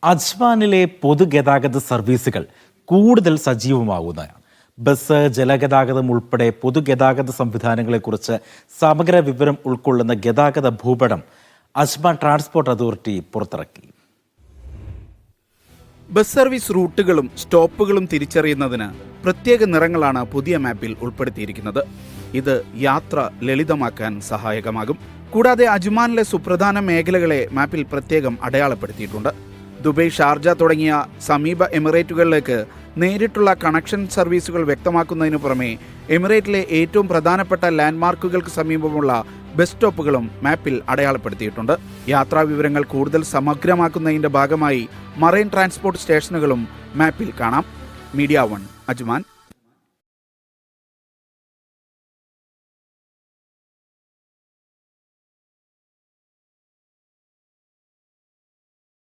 അജ്മാനിലെ പൊതുഗതാഗത സർവീസുകൾ കൂടുതൽ സജീവമാകുന്നതാണ്. ബസ്, ജലഗതാഗതം ഉൾപ്പെടെ പൊതുഗതാഗത സംവിധാനങ്ങളെക്കുറിച്ച് സമഗ്ര വിവരം ഉൾക്കൊള്ളുന്ന ഗതാഗത ഭൂപടം അജ്മാൻ ട്രാൻസ്പോർട്ട് അതോറിറ്റി പുറത്തിറക്കി. ബസ് സർവീസ് റൂട്ടുകളും സ്റ്റോപ്പുകളും തിരിച്ചറിയുന്നതിന് പ്രത്യേക നിറങ്ങളാണ് പുതിയ മാപ്പിൽ ഉൾപ്പെടുത്തിയിരിക്കുന്നത്. ഇത് യാത്ര ലളിതമാക്കാൻ സഹായകമാകും. കൂടാതെ അജ്മാനിലെ സുപ്രധാന മേഖലകളെ മാപ്പിൽ പ്രത്യേകം അടയാളപ്പെടുത്തിയിട്ടുണ്ട്. ദുബൈ, ഷാർജ തുടങ്ങിയ സമീപ എമിറേറ്റുകളിലേക്ക് നേരിട്ടുള്ള കണക്ഷൻ സർവീസുകൾ വ്യക്തമാക്കുന്നതിനു പുറമെ എമിറേറ്റിലെ ഏറ്റവും പ്രധാനപ്പെട്ട ലാൻഡ്മാർക്കുകൾക്ക് സമീപമുള്ള ബസ് സ്റ്റോപ്പുകളും മാപ്പിൽ അടയാളപ്പെടുത്തിയിട്ടുണ്ട്. യാത്രാ വിവരങ്ങൾ കൂടുതൽ സമഗ്രമാക്കുന്നതിന്റെ ഭാഗമായി മറൈൻ ട്രാൻസ്പോർട്ട് സ്റ്റേഷനുകളും മാപ്പിൽ കാണാം. Media 1, Ajman.